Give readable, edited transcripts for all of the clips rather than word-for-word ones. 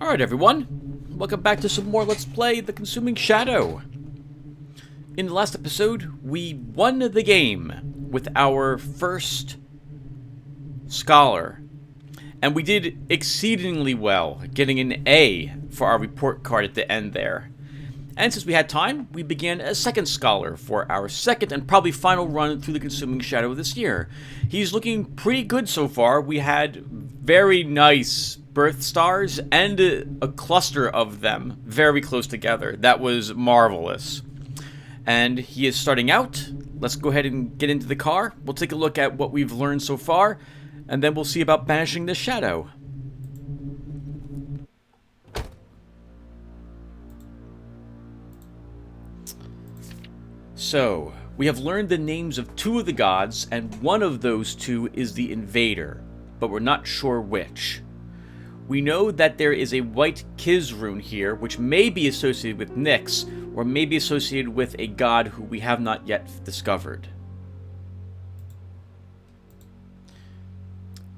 Alright everyone, welcome back to some more Let's Play The Consuming Shadow. In the last episode, we won the game with our first scholar. And we did exceedingly well, getting an A for our report card at the end there. And since we had time, we began a second scholar for our second and probably final run through The Consuming Shadow this year. He's looking pretty good so far. We had very nice birth stars and a cluster of them very close together. That was marvelous. And he is starting out. Let's go ahead and get into the car. We'll take a look at what we've learned so far, and then we'll see about banishing the shadow. So, we have learned the names of two of the gods, and one of those two is the invader, but we're not sure which. We know that there is a white Kiz rune here, which may be associated with Nyx, or may be associated with a god who we have not yet discovered.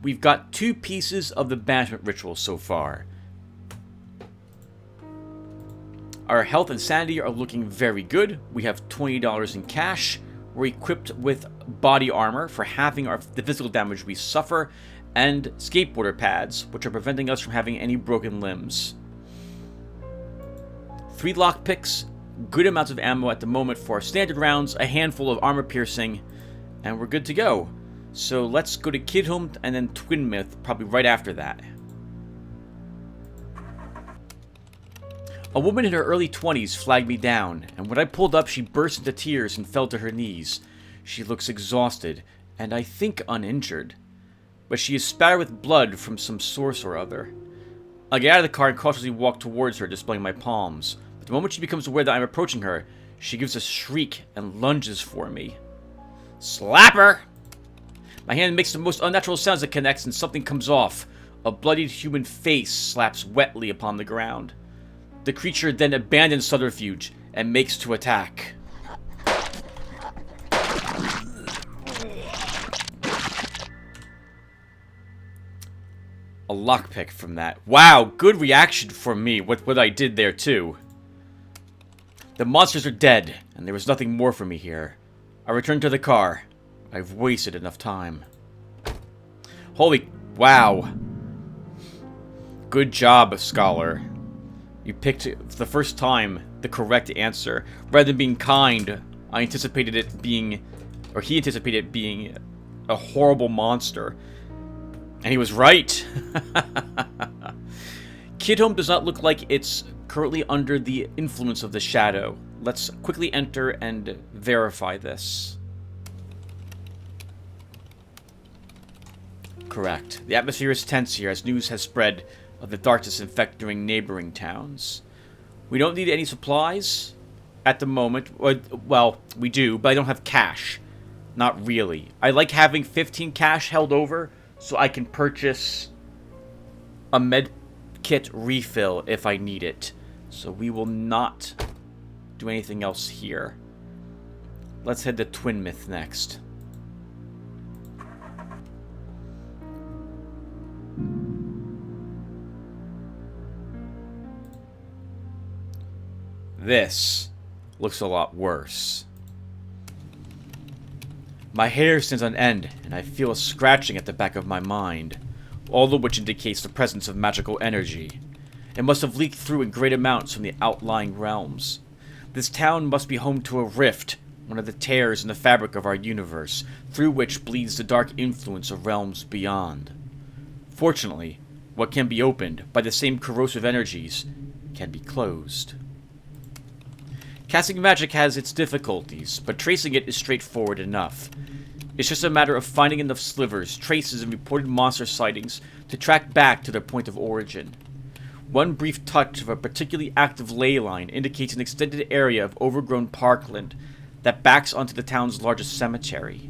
We've got two pieces of the banishment ritual so far. Our health and sanity are looking very good. We have $20 in cash. We're equipped with body armor for halving the physical damage we suffer, and skateboarder pads, which are preventing us from having any broken limbs. 3 lockpicks, good amounts of ammo at the moment for our standard rounds, a handful of armor piercing, and we're good to go. So let's go to Kidholm and then Twin Myth probably right after that. A woman in her early 20s flagged me down, and when I pulled up she burst into tears and fell to her knees. She looks exhausted, and I think uninjured, but she is spattered with blood from some source or other. I get out of the car and cautiously walk towards her, displaying my palms, but the moment she becomes aware that I'm approaching her, she gives a shriek and lunges for me. Slap her! My hand makes the most unnatural sounds that connects, and something comes off. A bloodied human face slaps wetly upon the ground. The creature then abandons subterfuge and makes to attack. A lockpick from that. Wow, good reaction from me, what I did there too. The monsters are dead, and there was nothing more for me here. I return to the car. I've wasted enough time. Holy... wow. Good job, scholar. You picked, for the first time, the correct answer. Rather than being kind, I anticipated it being... or he anticipated it being a horrible monster. And he was right. Kidholm does not look like it's currently under the influence of the shadow. Let's quickly enter and verify this. Correct. The atmosphere is tense here as news has spread of the darkness infecting neighboring towns. We don't need any supplies at the moment. Well, we do, but I don't have cash. Not really. I like having 15 cash held over so I can purchase a med kit refill if I need it. So we will not do anything else here. Let's head to Twin Myth next. This looks a lot worse. My hair stands on end, and I feel a scratching at the back of my mind, all of which indicates the presence of magical energy. It must have leaked through in great amounts from the outlying realms. This town must be home to a rift, one of the tears in the fabric of our universe, through which bleeds the dark influence of realms beyond. Fortunately, what can be opened by the same corrosive energies can be closed. Casting magic has its difficulties, but tracing it is straightforward enough. It's just a matter of finding enough slivers, traces, and reported monster sightings to track back to their point of origin. One brief touch of a particularly active ley line indicates an extended area of overgrown parkland that backs onto the town's largest cemetery.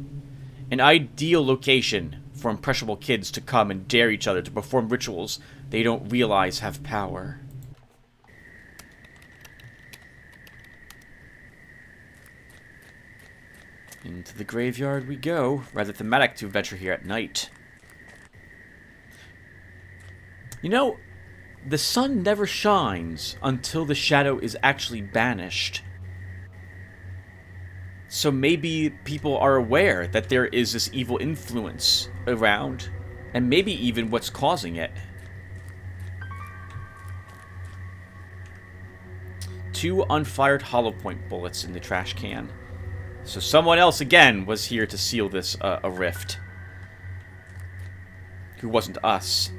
An ideal location for impressionable kids to come and dare each other to perform rituals they don't realize have power. Into the graveyard we go. Rather thematic to venture here at night. You know, the sun never shines until the shadow is actually banished. So maybe people are aware that there is this evil influence around, and maybe even what's causing it. 2 unfired hollow point bullets in the trash can. So someone else again was here to seal this a rift. Who wasn't us.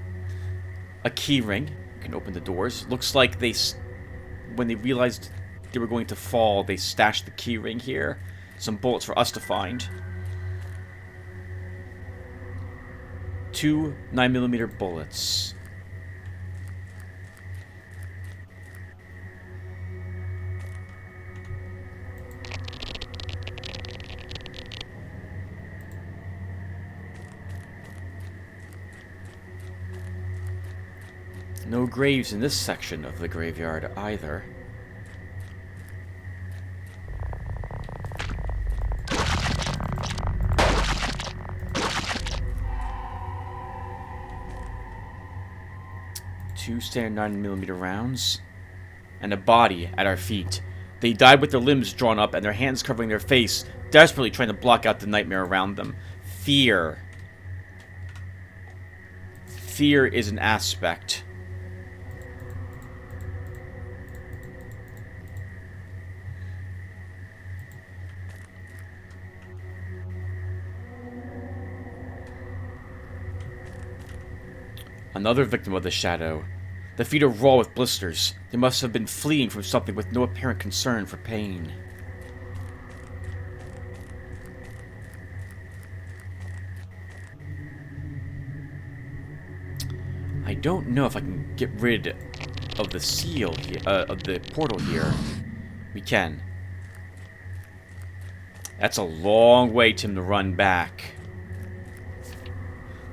A key ring. You can open the doors. Looks like when they realized they were going to fall, they stashed the key ring here. Some bullets for us to find. 2 9mm bullets. No graves in this section of the graveyard either. Two standard 9mm rounds. And a body at our feet. They died with their limbs drawn up and their hands covering their face, desperately trying to block out the nightmare around them. Fear. Fear is an aspect. Another victim of the shadow. The feet are raw with blisters. They must have been fleeing from something with no apparent concern for pain. I don't know if I can get rid of the seal here, of the portal here. We can. That's a long way, Tim, to run back.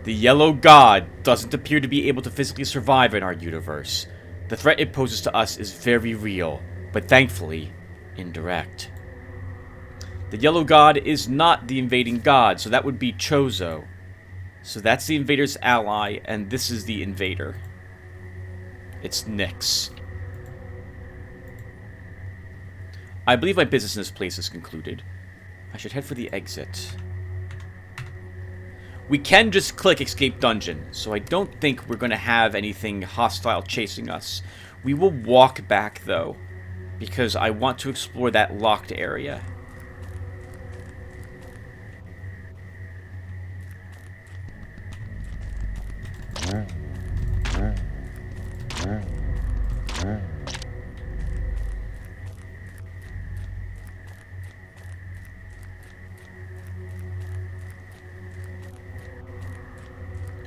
The Yellow God doesn't appear to be able to physically survive in our universe. The threat it poses to us is very real, but thankfully, indirect. The Yellow God is not the invading god, so that would be Chozo. So that's the invader's ally, and this is the invader. It's Nyx. I believe my business in this place is concluded. I should head for the exit. We can just click Escape Dungeon, so I don't think we're going to have anything hostile chasing us. We will walk back, though, because I want to explore that locked area.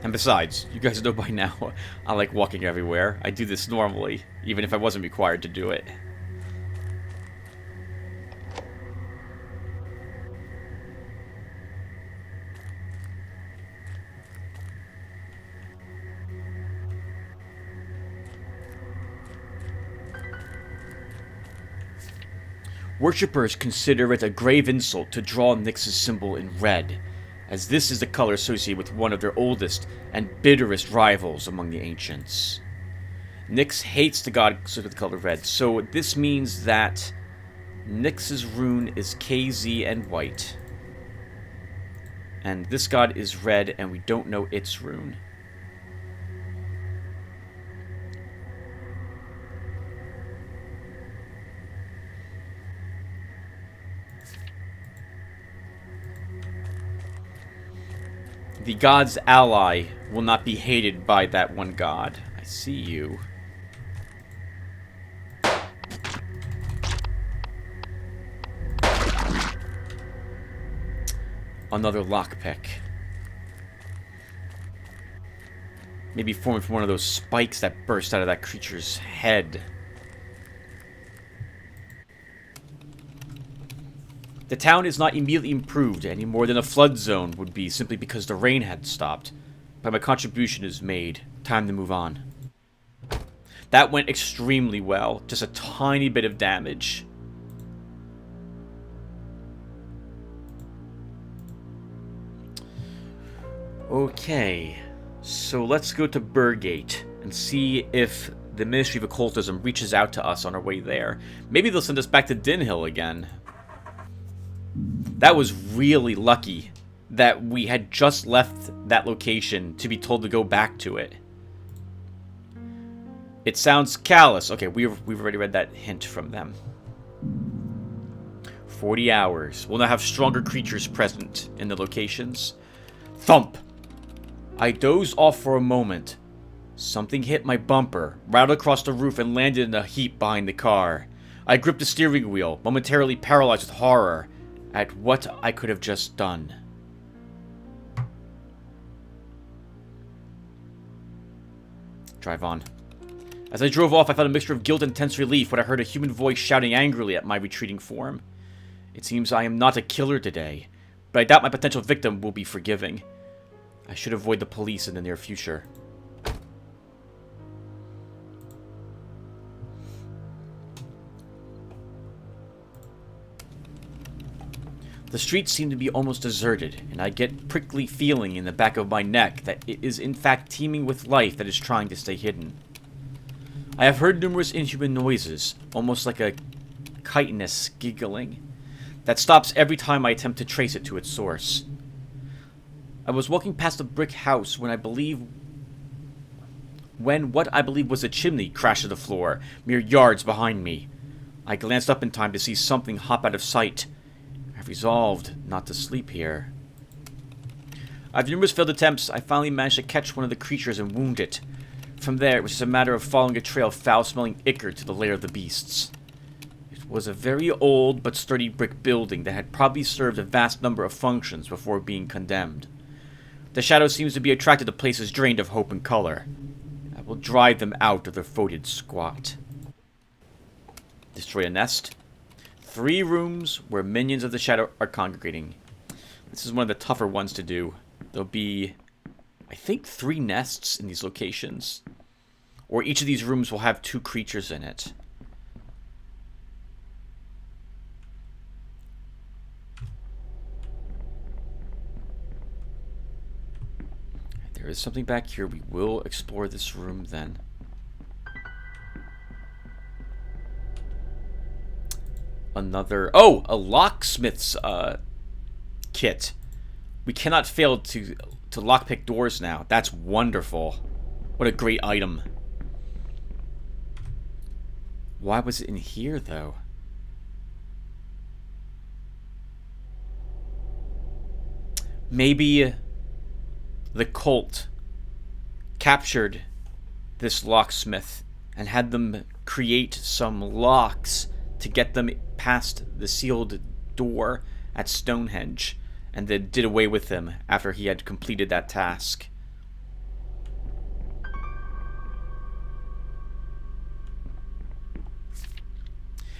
And besides, you guys know by now, I like walking everywhere. I do this normally, even if I wasn't required to do it. Worshippers consider it a grave insult to draw Nyx's symbol in red, as this is the color associated with one of their oldest and bitterest rivals among the ancients. Nyx hates the god with the color red, so this means that Nyx's rune is KZ and white. And this god is red, and we don't know its rune. The god's ally will not be hated by that one god. I see you. Another lockpick. Maybe forming from one of those spikes that burst out of that creature's head. The town is not immediately improved any more than a flood zone would be simply because the rain had stopped. But my contribution is made. Time to move on. That went extremely well. Just a tiny bit of damage. Okay. So let's go to Burgate and see if the Ministry of Occultism reaches out to us on our way there. Maybe they'll send us back to Din Hill again. That was really lucky that we had just left that location to be told to go back to it. It sounds callous. Okay, we've already read that hint from them. 40 hours. We'll now have stronger creatures present in the locations. Thump! I dozed off for a moment. Something hit my bumper, rattled across the roof, and landed in a heap behind the car. I gripped the steering wheel, momentarily paralyzed with horror at what I could have just done. Drive on. As I drove off, I felt a mixture of guilt and tense relief when I heard a human voice shouting angrily at my retreating form. It seems I am not a killer today, but I doubt my potential victim will be forgiving. I should avoid the police in the near future. The streets seem to be almost deserted, and I get a prickly feeling in the back of my neck that it is in fact teeming with life that is trying to stay hidden. I have heard numerous inhuman noises, almost like a chitinous giggling, that stops every time I attempt to trace it to its source. I was walking past a brick house when what I believe was a chimney crashed to the floor, mere yards behind me. I glanced up in time to see something hop out of sight. I've resolved not to sleep here. After numerous failed attempts, I finally managed to catch one of the creatures and wound it. From there, it was just a matter of following a trail of foul-smelling ichor to the lair of the beasts. It was a very old but sturdy brick building that had probably served a vast number of functions before being condemned. The shadow seems to be attracted to places drained of hope and color. I will drive them out of their foetid squat. Destroy a nest. 3 rooms where minions of the shadow are congregating. This is one of the tougher ones to do. There'll be, I think, 3 nests in these locations. Or each of these rooms will have 2 creatures in it. There is something back here. We will explore this room then. Another... Oh! A locksmith's kit. We cannot fail to lockpick doors now. That's wonderful. What a great item. Why was it in here, though? Maybe the cult captured this locksmith and had them create some locks to get them past the sealed door at Stonehenge, and then did away with him after he had completed that task.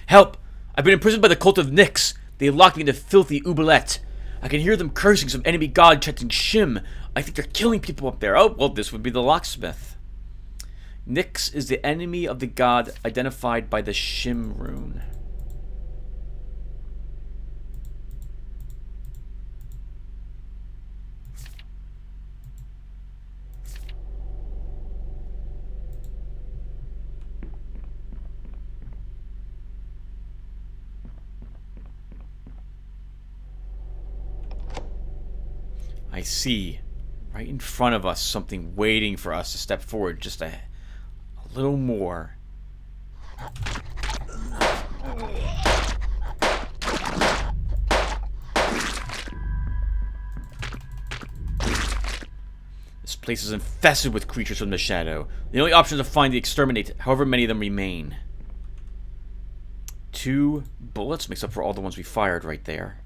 Help! I've been imprisoned by the cult of Nyx. They locked me in a filthy oubliette. I can hear them cursing some enemy god chanting Shim. I think they're killing people up there. Oh, well, this would be the locksmith. Nyx is the enemy of the god identified by the Shim rune. I see, right in front of us, something waiting for us to step forward just a little more. This place is infested with creatures from the shadow. The only option is to find and exterminate however many of them remain. 2 bullets makes up for all the ones we fired right there.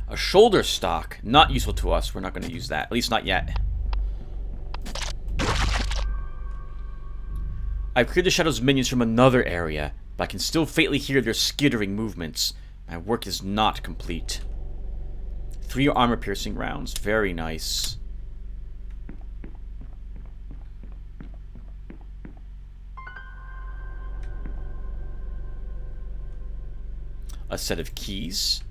A shoulder stock. Not useful to us. We're not going to use that. At least not yet. I've cleared the Shadow's minions from another area, but I can still faintly hear their skittering movements. My work is not complete. 3 armor-piercing rounds. Very nice. A set of keys.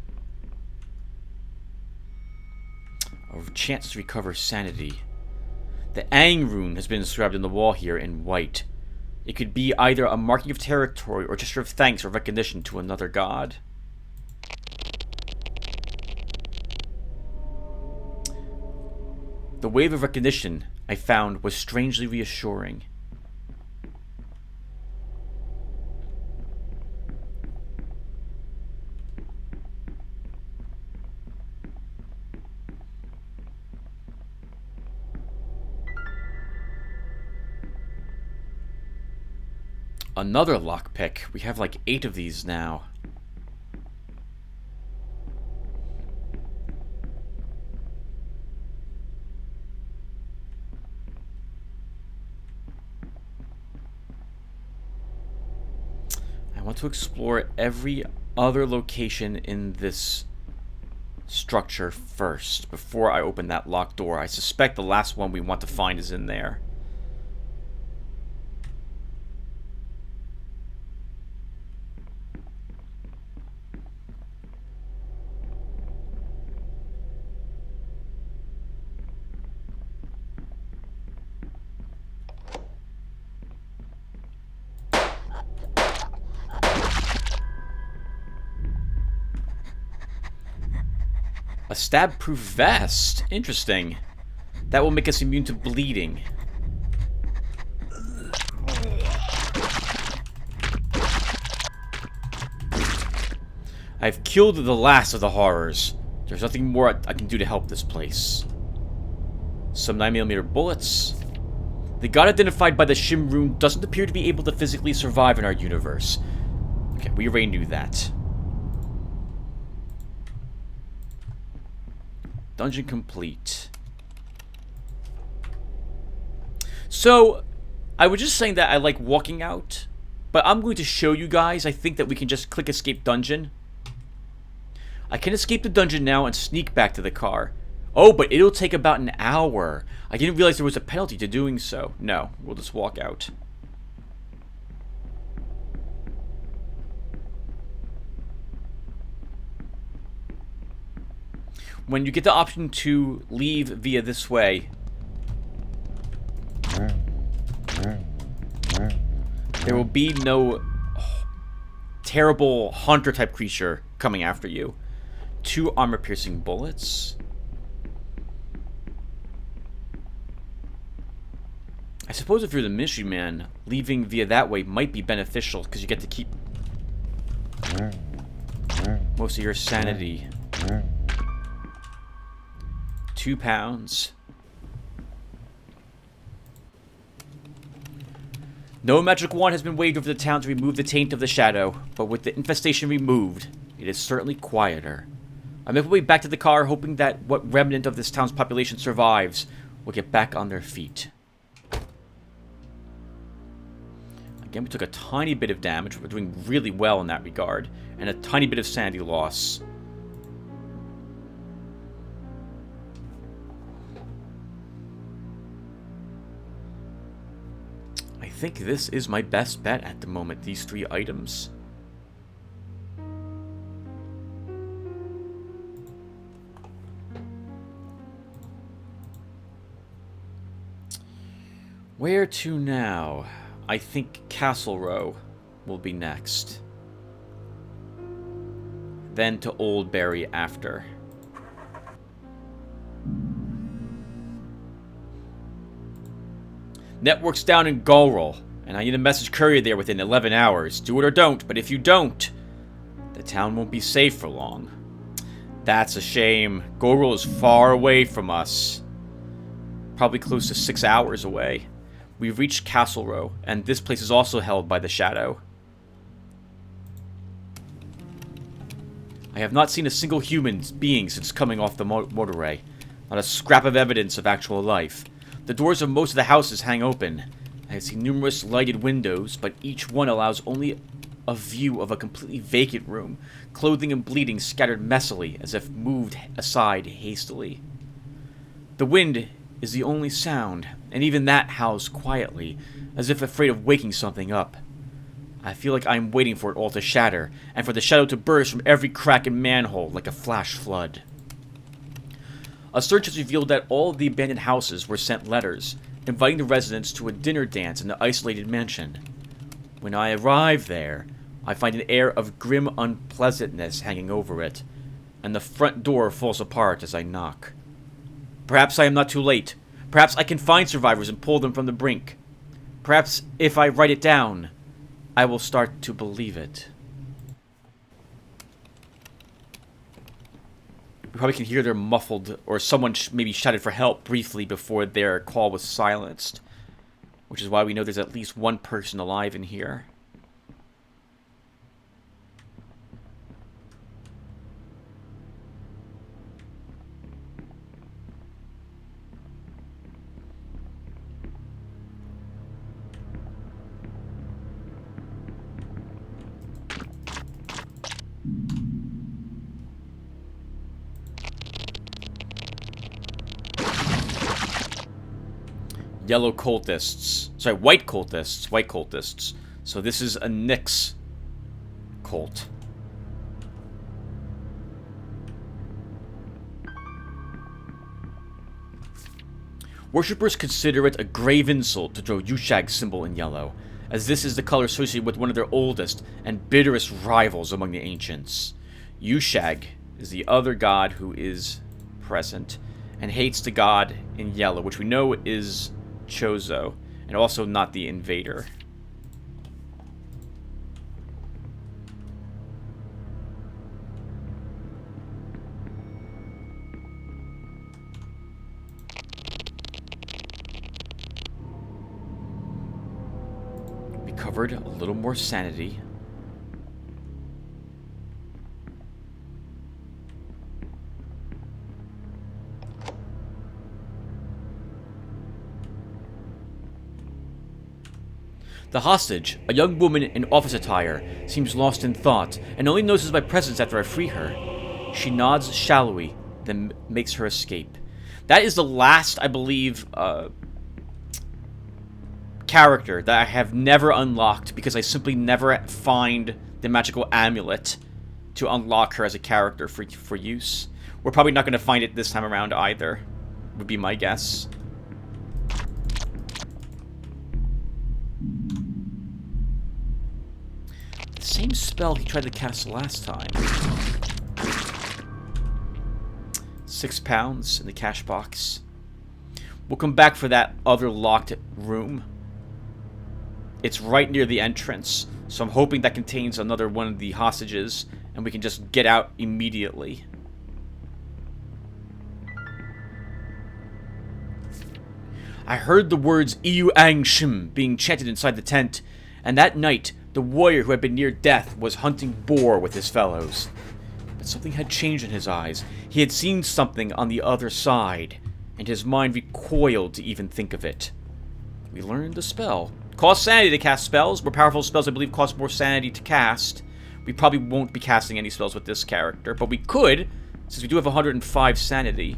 A chance to recover sanity. The Aang rune has been inscribed in the wall here in white. It could be either a marking of territory or gesture of thanks or recognition to another god. The wave of recognition I found was strangely reassuring. Another lockpick. We have like 8 of these now. I want to explore every other location in this structure first before I open that locked door. I suspect the last one we want to find is in there. A stab-proof vest. Interesting. That will make us immune to bleeding. I've killed the last of the horrors. There's nothing more I can do to help this place. Some 9mm bullets. The god identified by the Shim rune doesn't appear to be able to physically survive in our universe. Okay, we already knew that. Dungeon complete. So, I was just saying that I like walking out, but I'm going to show you guys. I think that we can just click escape dungeon. I can escape the dungeon now and sneak back to the car. Oh, but it'll take about an hour. I didn't realize there was a penalty to doing so. No, we'll just walk out. When you get the option to leave via this way, there will be no terrible hunter-type creature coming after you. 2 armor-piercing bullets. I suppose if you're the mystery man, leaving via that way might be beneficial, because you get to keep most of your sanity. 2 pounds. No magic wand has been waved over the town to remove the taint of the shadow, but with the infestation removed, it is certainly quieter. I make my way back to the car, hoping that what remnant of this town's population survives will get back on their feet. Again, we took a tiny bit of damage. We're doing really well in that regard, and a tiny bit of sanity loss. I think this is my best bet at the moment, these 3 items. Where to now? I think Castle Row will be next. Then to Oldbury after. Network's down in Gulrel, and I need a message courier there within 11 hours. Do it or don't, but if you don't, the town won't be safe for long. That's a shame. Gulrel is far away from us. Probably close to 6 hours away. We've reached Castle Row, and this place is also held by the Shadow. I have not seen a single human being since coming off the motorway. Not a scrap of evidence of actual life. The doors of most of the houses hang open. I have seen numerous lighted windows, but each one allows only a view of a completely vacant room, clothing and bleeding scattered messily as if moved aside hastily. The wind is the only sound, and even that howls quietly, as if afraid of waking something up. I feel like I'm waiting for it all to shatter, and for the shadow to burst from every crack and manhole like a flash flood. A search has revealed that all of the abandoned houses were sent letters, inviting the residents to a dinner dance in the isolated mansion. When I arrive there, I find an air of grim unpleasantness hanging over it, and the front door falls apart as I knock. Perhaps I am not too late. Perhaps I can find survivors and pull them from the brink. Perhaps if I write it down, I will start to believe it. We probably can hear their muffled, or someone maybe shouted for help briefly before their call was silenced. Which is why we know there's at least one person alive in here. Yellow cultists. Sorry, white cultists. White cultists. So this is a Nyx cult. Worshippers consider it a grave insult to draw Yushag's symbol in yellow, as this is the color associated with one of their oldest and bitterest rivals among the ancients. Yushag is the other god who is present, and hates the god in yellow, which we know is Chozo, and also not the invader. We covered a little more sanity. The hostage, a young woman in office attire, seems lost in thought, and only notices my presence after I free her. She nods shallowly, then makes her escape. That is the last, I believe, character that I have never unlocked, because I simply never find the magical amulet to unlock her as a character for use. We're probably not going to find it this time around either, would be my guess. Same spell he tried to cast last time. £6 in the cash box. We'll come back for that other locked room. It's right near the entrance, so I'm hoping that contains another one of the hostages, and we can just get out immediately. I heard the words Iyu Ang Shim being chanted inside the tent, and that night, the warrior who had been near death was hunting boar with his fellows. But something had changed in his eyes. He had seen something on the other side, and his mind recoiled to even think of it. We learned the spell. Costs sanity to cast spells. More powerful spells, I believe, cost more sanity to cast. We probably won't be casting any spells with this character, but we could, since we do have 105 sanity.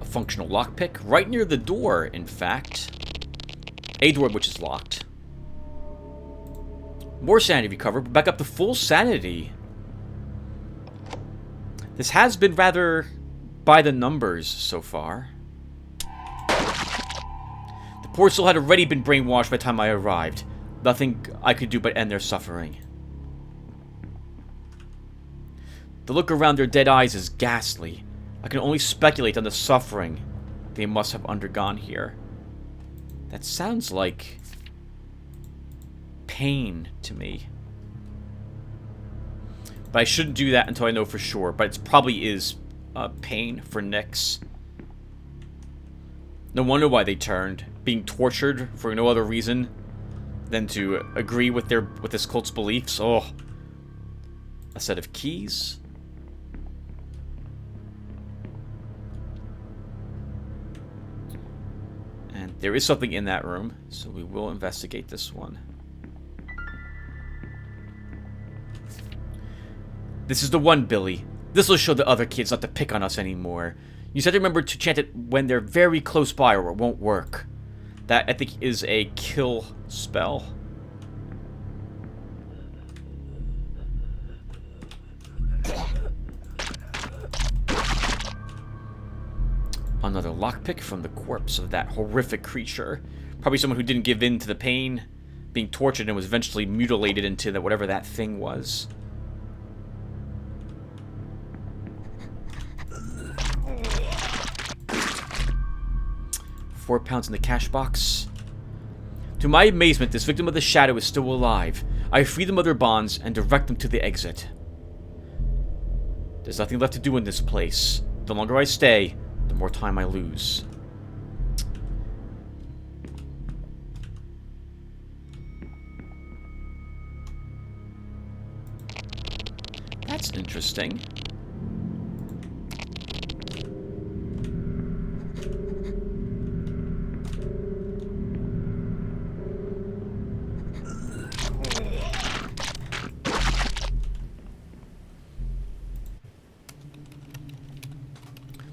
Functional lockpick right near the door, in fact. A door which is locked. More sanity recovered. We're back up to full sanity. This has been rather by the numbers so far. The poor soul had already been brainwashed by the time I arrived. Nothing I could do but end their suffering. The look around their dead eyes is ghastly. I can only speculate on the suffering they must have undergone here. That sounds like pain to me. But I shouldn't do that until I know for sure. But it probably is pain for Nyx. No wonder why they turned. Being tortured for no other reason than to agree with this cult's beliefs. Oh. A set of keys. there is something in that room, so we will investigate this one. This is the one, Billy. This will show the other kids not to pick on us anymore. You said to remember to chant it when they're very close by or it won't work. That, I think, is a kill spell. Another lockpick from the corpse of that horrific creature. Probably someone who didn't give in to the pain, being tortured and was eventually mutilated into whatever that thing was. £4 in the cash box. To my amazement, this victim of the shadow is still alive. I free them of their bonds and direct them to the exit. There's nothing left to do in this place. The longer I stay, the more time I lose. That's interesting.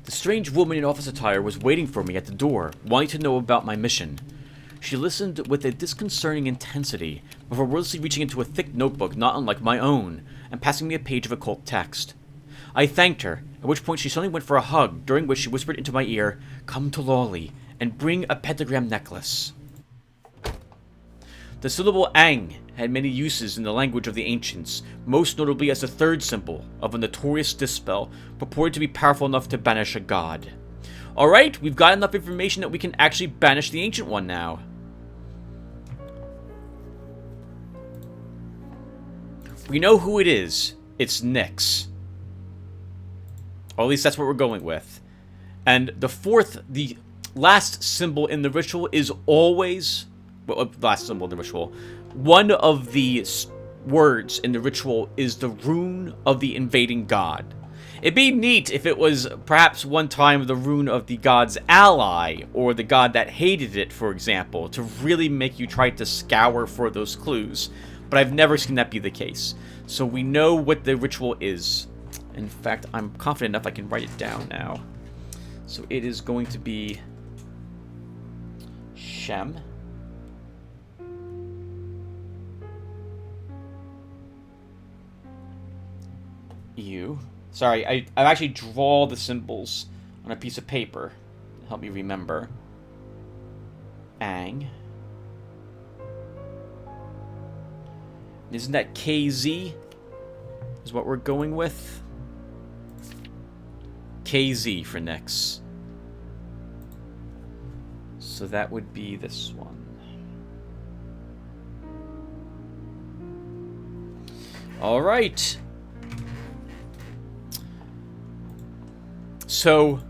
A strange woman in office attire was waiting for me at the door, wanting to know about my mission. She listened with a disconcerting intensity, before wordlessly reaching into a thick notebook not unlike my own, and passing me a page of occult text. I thanked her, at which point she suddenly went for a hug, during which she whispered into my ear, "Come to Lawley, and bring a pentagram necklace." The syllable Ang had many uses in the language of the ancients, most notably as the third symbol of a notorious dispel purported to be powerful enough to banish a god. Alright, we've got enough information that we can actually banish the Ancient One now. We know who it is. It's Nyx. Or at least that's what we're going with. And the last symbol in the ritual is always... Well, last symbol in the ritual. One of the words in the ritual is the rune of the invading god. It'd be neat if it was perhaps one time the rune of the god's ally, or the god that hated it, for example, to really make you try to scour for those clues. But I've never seen that be the case. So we know what the ritual is. In fact, I'm confident enough I can write it down now. So it is going to be Shem. You. Sorry, I actually draw the symbols on a piece of paper to help me remember. Ang. Isn't that KZ? Is what we're going with? KZ for Nyx. So that would be this one. Alright. So,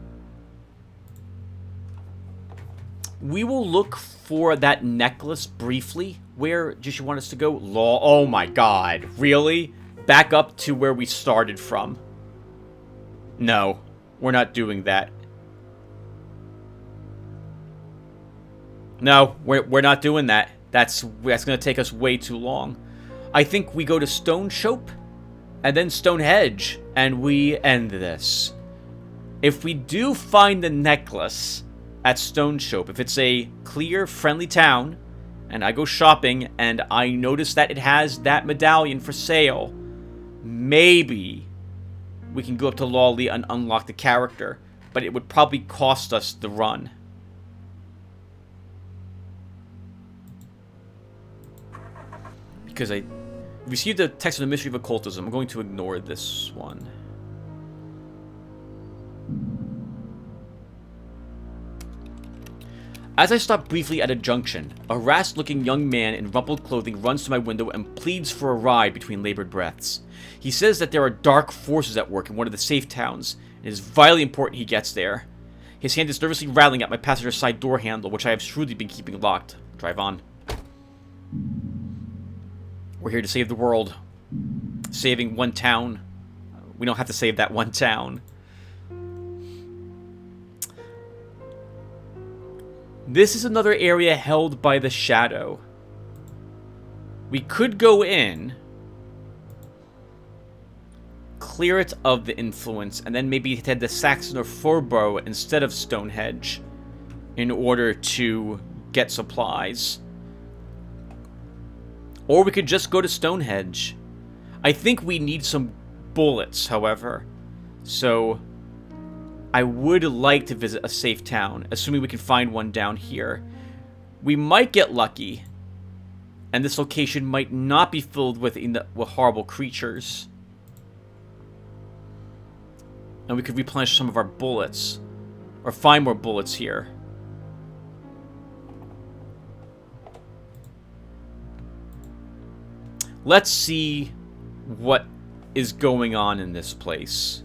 we will look for that necklace briefly. Where does she want us to go? Law. Oh my god. Really? Back up to where we started from. No, we're not doing that. No, we're not doing that. That's going to take us way too long. I think we go to Stone Shope and then Stonehenge and we end this. If we do find the necklace at Stone Shope, if it's a clear, friendly town, and I go shopping and I notice that it has that medallion for sale, maybe we can go up to Lawley and unlock the character, but it would probably cost us the run. Because I received a text on the mystery of occultism. I'm going to ignore this one. As I stop briefly at a junction, a harassed-looking young man in rumpled clothing runs to my window and pleads for a ride between labored breaths. He says that there are dark forces at work in one of the safe towns, and it is vitally important he gets there. His hand is nervously rattling at my passenger side door handle, which I have shrewdly been keeping locked. Drive on. We're here to save the world. Saving one town. We don't have to save that one town. This is another area held by the shadow. We could go in, clear it of the influence, and then maybe head to Saxon or Forborough instead of Stonehenge in order to get supplies. Or we could just go to Stonehenge. I think we need some bullets, however. So I would like to visit a safe town, assuming we can find one down here. We might get lucky, and this location might not be filled with horrible creatures. And we could replenish some of our bullets, or find more bullets here. Let's see what is going on in this place.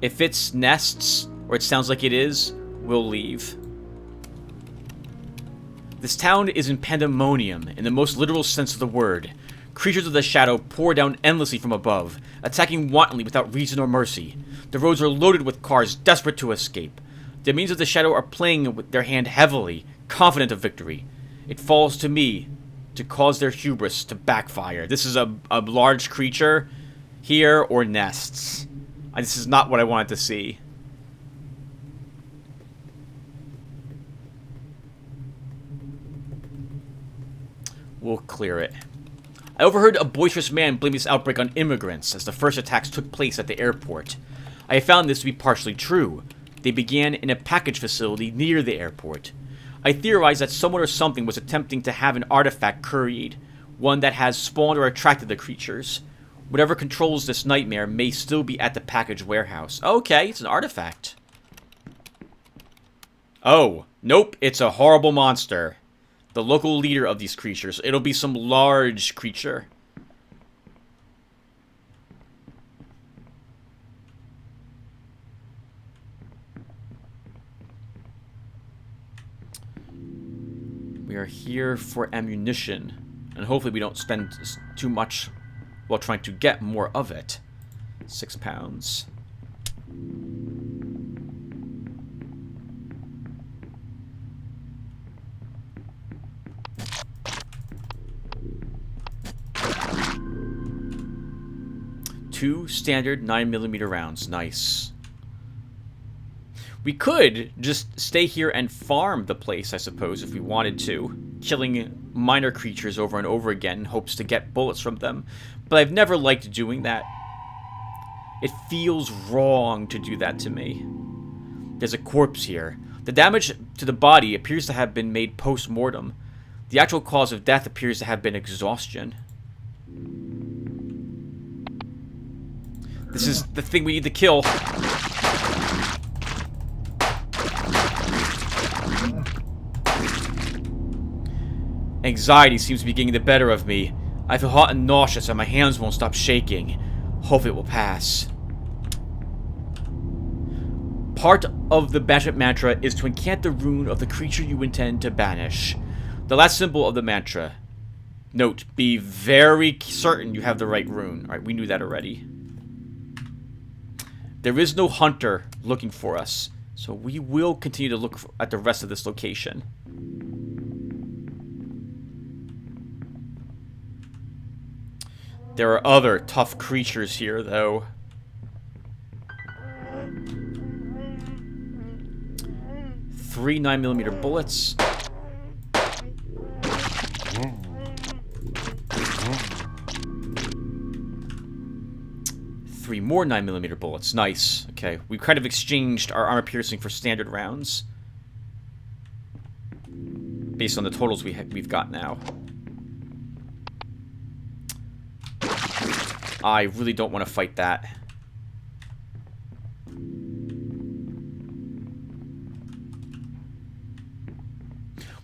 If it's nests, or it sounds like it is, we'll leave. This town is in pandemonium, in the most literal sense of the word. Creatures of the shadow pour down endlessly from above, attacking wantonly without reason or mercy. The roads are loaded with cars desperate to escape. The minions of the shadow are playing with their hand heavily, confident of victory. It falls to me to cause their hubris to backfire. This is a large creature here, or nests. This is not what I wanted to see. We'll clear it. I overheard a boisterous man blame this outbreak on immigrants as the first attacks took place at the airport. I have found this to be partially true. They began in a package facility near the airport. I theorized that someone or something was attempting to have an artifact curried, one that has spawned or attracted the creatures. Whatever controls this nightmare may still be at the package warehouse. Okay, it's an artifact. Oh, nope, it's a horrible monster. The local leader of these creatures. It'll be some large creature. We are here for ammunition, and hopefully we don't spend too much while trying to get more of it. 6 pounds. Two standard 9mm rounds. Nice. We could just stay here and farm the place, I suppose, if we wanted to. Killing minor creatures over and over again in hopes to get bullets from them. But I've never liked doing that. It feels wrong to do that to me. There's a corpse here. The damage to the body appears to have been made post-mortem. The actual cause of death appears to have been exhaustion. This is the thing we need to kill. Anxiety seems to be getting the better of me. I feel hot and nauseous and my hands won't stop shaking. Hope it will pass. Part of the banishment mantra is to incant the rune of the creature you intend to banish. The last symbol of the mantra. Note, be very certain you have the right rune. Alright, we knew that already. There is no hunter looking for us, so we will continue to look at the rest of this location. There are other tough creatures here, though. Three 9mm bullets. Three more 9mm bullets. Nice. Okay, we've kind of exchanged our armor piercing for standard rounds. Based on the totals we've got now. I really don't want to fight that.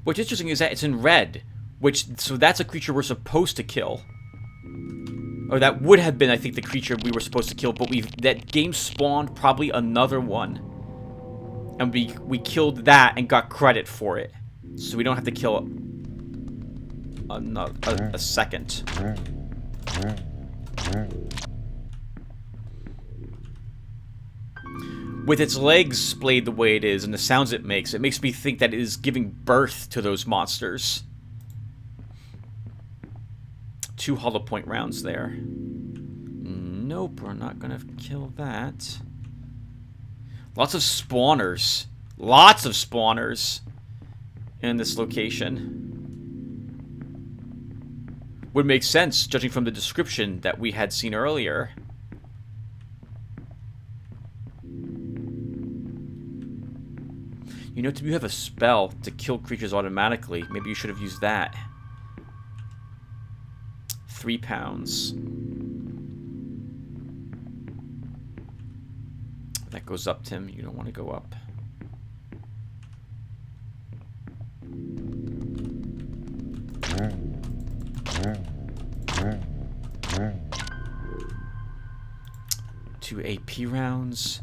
What's interesting is that it's in red, so that's a creature we're supposed to kill. Or that would have been, I think, the creature we were supposed to kill, but that game spawned probably another one. And we killed that and got credit for it. So we don't have to kill a second. With its legs splayed the way it is and the sounds it makes me think that it is giving birth to those monsters. 2 hollow point rounds there. Nope, we're not gonna kill that. Lots of spawners. Lots of spawners in this location. Would make sense, judging from the description that we had seen earlier. You know, you have a spell to kill creatures automatically. Maybe you should have used that. 3 pounds. That goes up, Tim. You don't want to go up. Two AP rounds.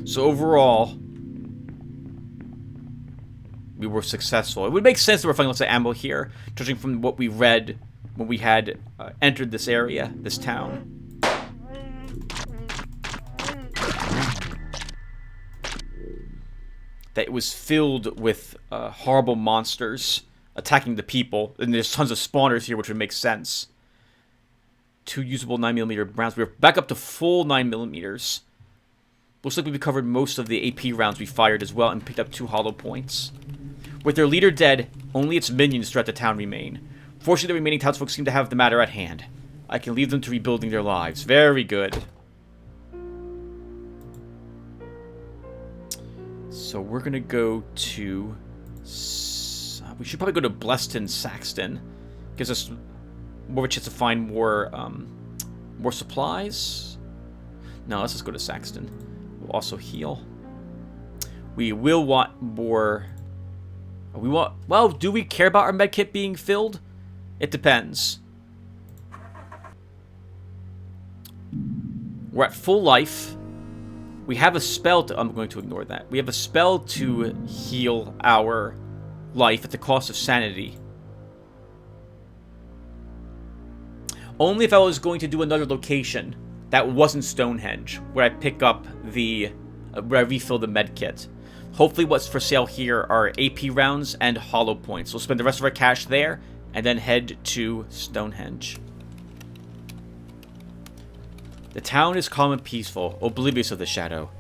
So overall, we were successful. It would make sense that we're finding lots of ammo here, judging from what we read when we had entered this area, this town. That it was filled with horrible monsters attacking the people, and there's tons of spawners here, which would make sense. 2 usable 9mm rounds. We're back up to full 9mm. Looks like we covered most of the AP rounds we fired as well, and picked up 2 hollow points. With their leader dead, only its minions throughout the town remain. Fortunately, the remaining townsfolk seem to have the matter at hand. I can leave them to rebuilding their lives. Very good. So we're gonna go to... we should probably go to Bleston Saxton. Gives us more of a chance to find more supplies. No, let's just go to Saxton. We'll also heal. We will want more... well, do we care about our medkit being filled? It depends. We're at full life. We have a spell to... I'm going to ignore that. We have a spell to heal our life at the cost of sanity. Only if I was going to do another location that wasn't Stonehenge, where I pick up the... where I refill the medkit. Hopefully what's for sale here are AP rounds and hollow points. We'll spend the rest of our cash there, and then head to Stonehenge. The town is calm and peaceful, oblivious of the shadow.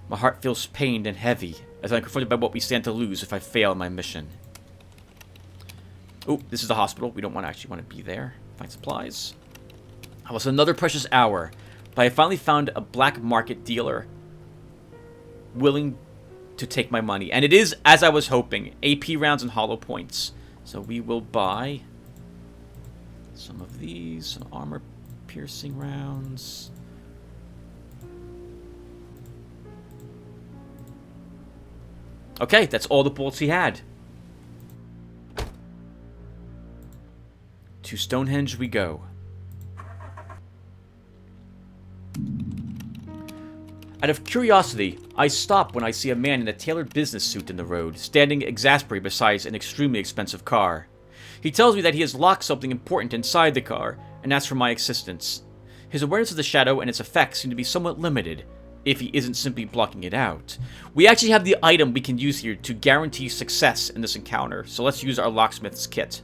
My heart feels pained and heavy, as I'm confronted by what we stand to lose if I fail in my mission. Oh, this is the hospital. We don't actually want to be there. Find supplies. I lost another precious hour, but I finally found a black market dealer willing to take my money. And it is, as I was hoping, AP rounds and hollow points. So we will buy some of these, some armor-piercing rounds. Okay, that's all the bullets he had. To Stonehenge we go. Out of curiosity, I stop when I see a man in a tailored business suit in the road, standing exasperated beside an extremely expensive car. He tells me that he has locked something important inside the car, and asks for my assistance. His awareness of the shadow and its effects seem to be somewhat limited, if he isn't simply blocking it out. We actually have the item we can use here to guarantee success in this encounter, so let's use our locksmith's kit.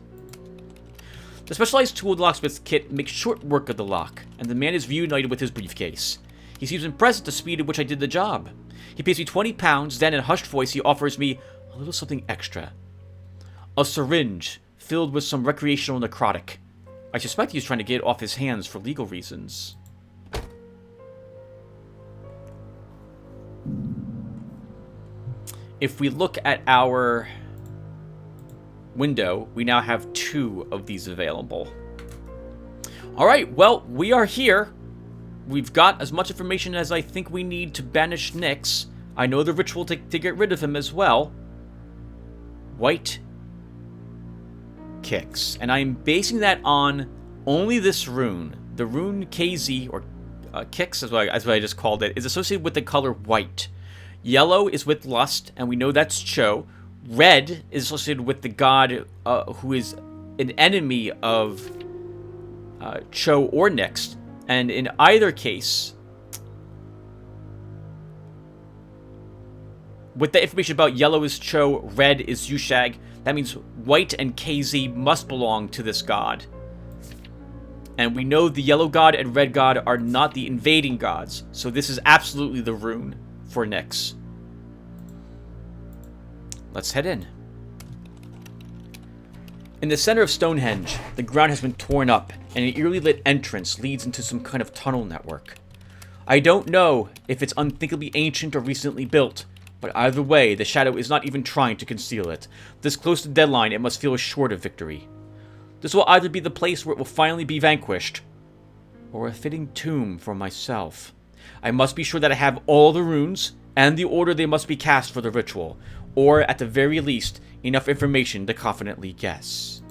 The specialized tool of the locksmith's kit makes short work of the lock, and the man is reunited with his briefcase. He seems impressed at the speed at which I did the job. He pays me 20 pounds, then in a hushed voice he offers me a little something extra. A syringe filled with some recreational necrotic. I suspect he's trying to get it off his hands for legal reasons. If we look at our window, we now have 2 of these available. Alright, well, we are here. We've got as much information as I think we need to banish Nyx. I know the ritual to get rid of him as well. White kicks. And I'm basing that on only this rune. The rune KZ, or kicks, as what I just called it, is associated with the color white. Yellow is with lust, and we know that's Cho. Red is associated with the god who is an enemy of Cho or Nyx. And in either case, With the information about yellow is Cho, red is Yushag, that means white and KZ must belong to this god. And we know the yellow god and red god are not the invading gods, so this is absolutely the rune for Nyx. Let's head in. In the center of Stonehenge, the ground has been torn up, and an eerily lit entrance leads into some kind of tunnel network. I don't know if it's unthinkably ancient or recently built, but either way, the shadow is not even trying to conceal it. This close to deadline, it must feel assured of victory. This will either be the place where it will finally be vanquished, or a fitting tomb for myself. I must be sure that I have all the runes, and the order they must be cast for the ritual, or at the very least, enough information to confidently guess.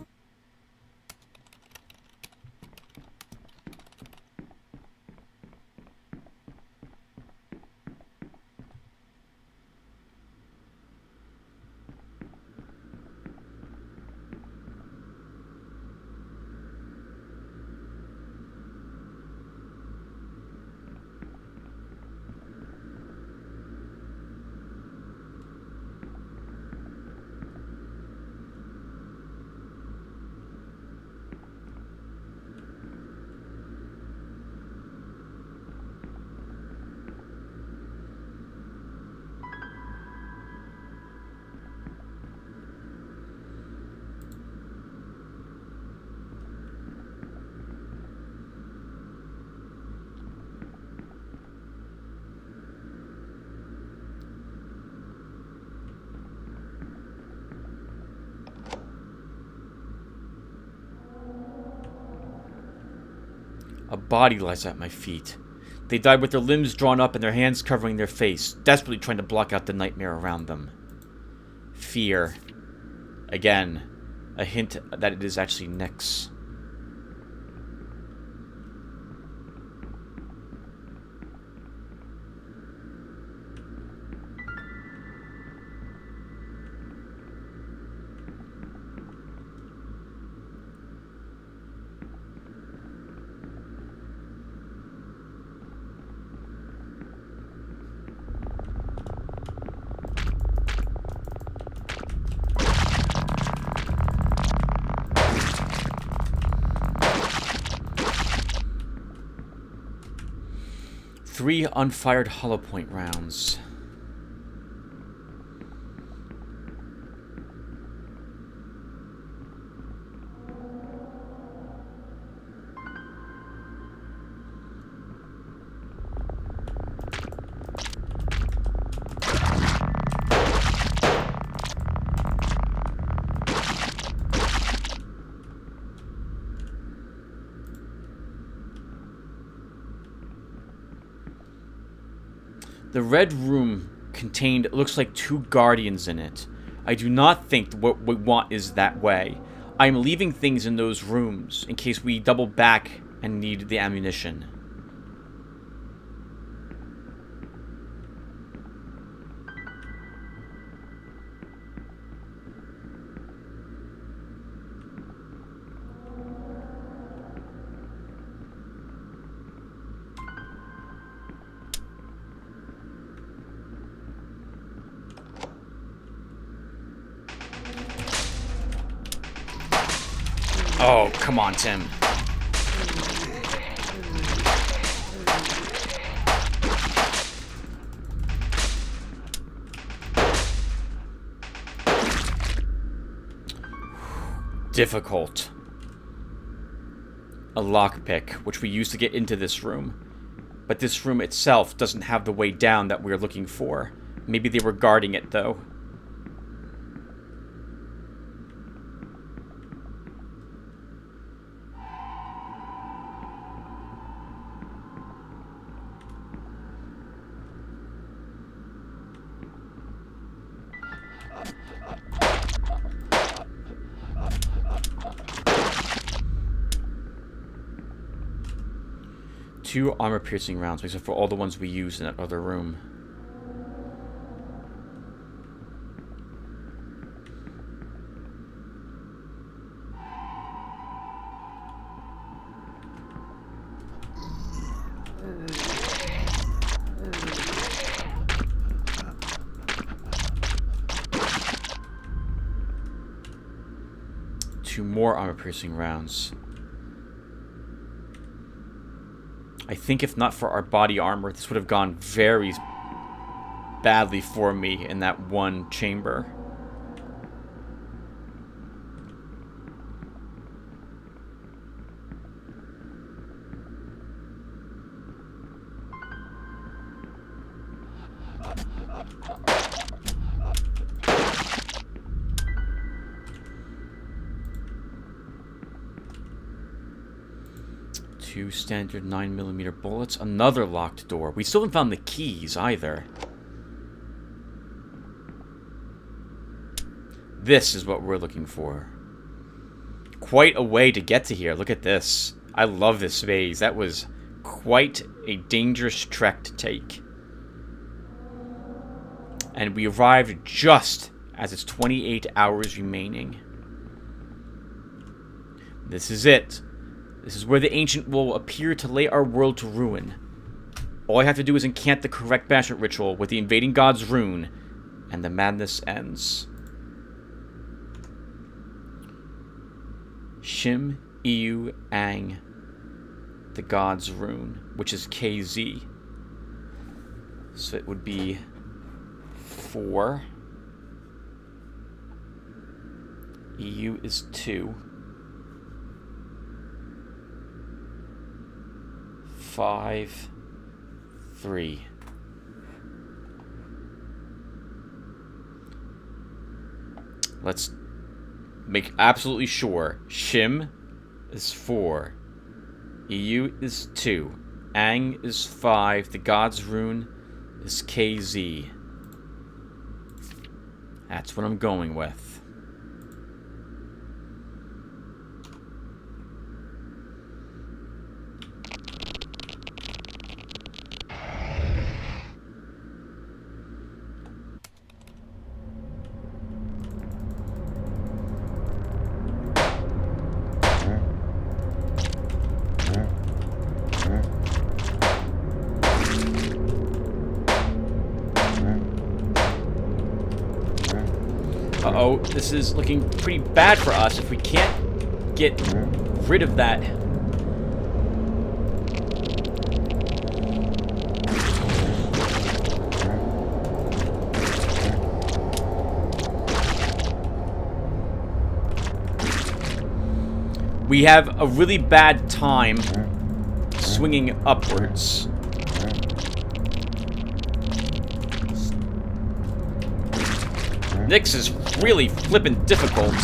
A body lies at my feet. They died with their limbs drawn up and their hands covering their face, desperately trying to block out the nightmare around them. Fear. Again, a hint that it is actually Nyx. Three unfired hollow point rounds. The red room contained, looks like, two guardians in it. I do not think what we want is that way. I am leaving things in those rooms in case we double back and need the ammunition. Oh, come on, Tim. Difficult. A lockpick, which we used to get into this room. But this room itself doesn't have the way down that we're looking for. Maybe they were guarding it, though. Two armor-piercing rounds, except for all the ones we used in that other room. 2 more armor-piercing rounds. I think if not for our body armor, this would have gone very badly for me in that one chamber. Two standard 9mm bullets. Another locked door. We still haven't found the keys either. This is what we're looking for. Quite a way to get to here. Look at this. I love this maze. That was quite a dangerous trek to take. And we arrived just as it's 28 hours remaining. This is it. This is where the Ancient will appear to lay our world to ruin. All I have to do is incant the correct banishment ritual with the invading god's rune, and the madness ends. Shim Iu Ang, the god's rune, which is KZ. So it would be 4. EU is 2. 5, 3. Let's make absolutely sure. Shim is 4. EU is 2. Ang is 5. The god's rune is KZ. That's what I'm going with. Uh-oh, this is looking pretty bad for us if we can't get rid of that. We have a really bad time swinging upwards. Nyx is really flippin' difficult.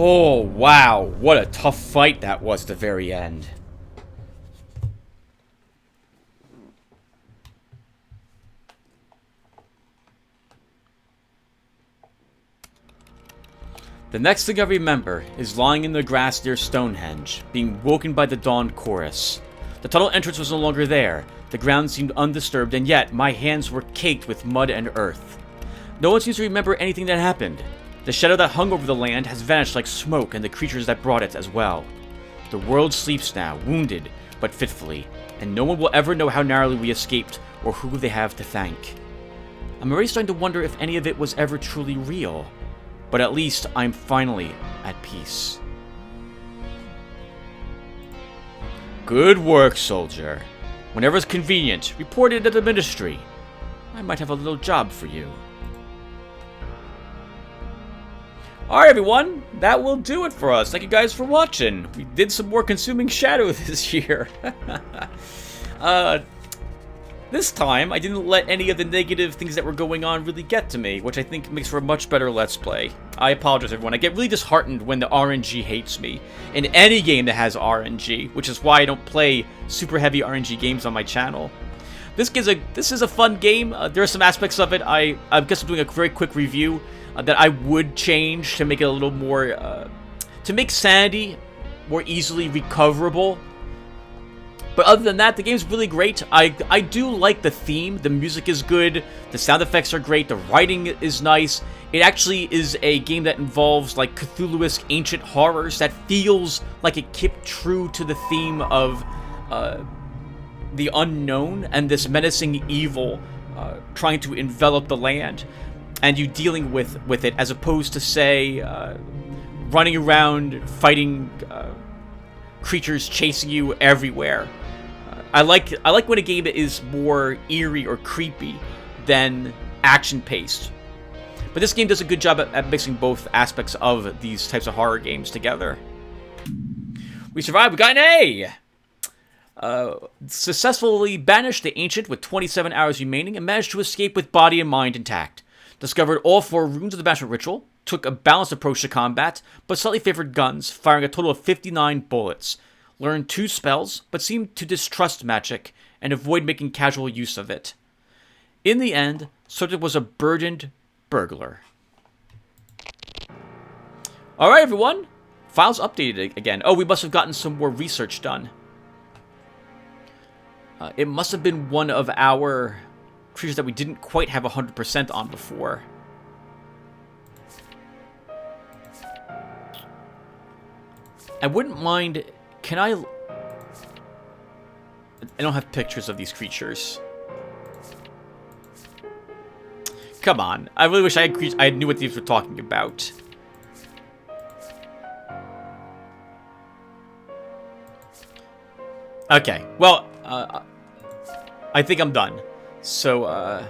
Oh, wow. What a tough fight that was at the very end. The next thing I remember is lying in the grass near Stonehenge, being woken by the dawn chorus. The tunnel entrance was no longer there. The ground seemed undisturbed, and yet my hands were caked with mud and earth. No one seems to remember anything that happened. The shadow that hung over the land has vanished like smoke, and the creatures that brought it as well. The world sleeps now, wounded, but fitfully, and no one will ever know how narrowly we escaped, or who they have to thank. I'm already starting to wonder if any of it was ever truly real, but at least I'm finally at peace. Good work, soldier. Whenever it's convenient, report it to the ministry. I might have a little job for you. Alright everyone, that will do it for us. Thank you guys for watching. We did some more Consuming Shadow this year. This time, I didn't let any of the negative things that were going on really get to me, which I think makes for a much better Let's Play. I apologize everyone, I get really disheartened when the RNG hates me. In any game that has RNG, which is why I don't play super heavy RNG games on my channel. This is a fun game. There are some aspects of it I guess I'm doing a very quick review that I would change to make it a little more to make sanity more easily recoverable. But other than that, the game's really great. I do like the theme. The music is good. The sound effects are great. The writing is nice. It actually is a game that involves like Cthulhuesque ancient horrors that feels like it kept true to the theme of the unknown and this menacing evil trying to envelop the land, and you dealing with it, as opposed to, say, running around fighting creatures chasing you everywhere. I like when a game is more eerie or creepy than action-paced. But this game does a good job at mixing both aspects of these types of horror games together. We survived. We got an A! Successfully banished the Ancient with 27 hours remaining and managed to escape with body and mind intact. Discovered all 4 runes of the banishment ritual. Took a balanced approach to combat, but slightly favored guns, firing a total of 59 bullets. Learned 2 spells, but seemed to distrust magic and avoid making casual use of it. In the end, Subject was a burdened burglar. Alright, everyone. Files updated again. Oh, we must have gotten some more research done. It must have been one of our creatures that we didn't quite have 100% on before. I wouldn't mind... Can I don't have pictures of these creatures. Come on. I really wish I knew what these were talking about. Okay. Well, I think I'm done. So, alright,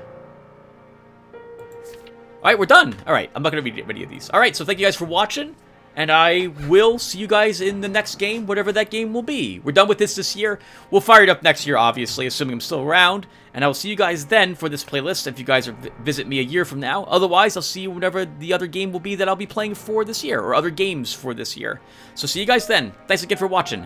we're done. Alright, I'm not going to read any of these. Alright, so thank you guys for watching. And I will see you guys in the next game, whatever that game will be. We're done with this year. We'll fire it up next year, obviously, assuming I'm still around. And I will see you guys then for this playlist if you guys visit me a year from now. Otherwise, I'll see you whenever the other game will be that I'll be playing for this year, or other games for this year. So see you guys then. Thanks again for watching.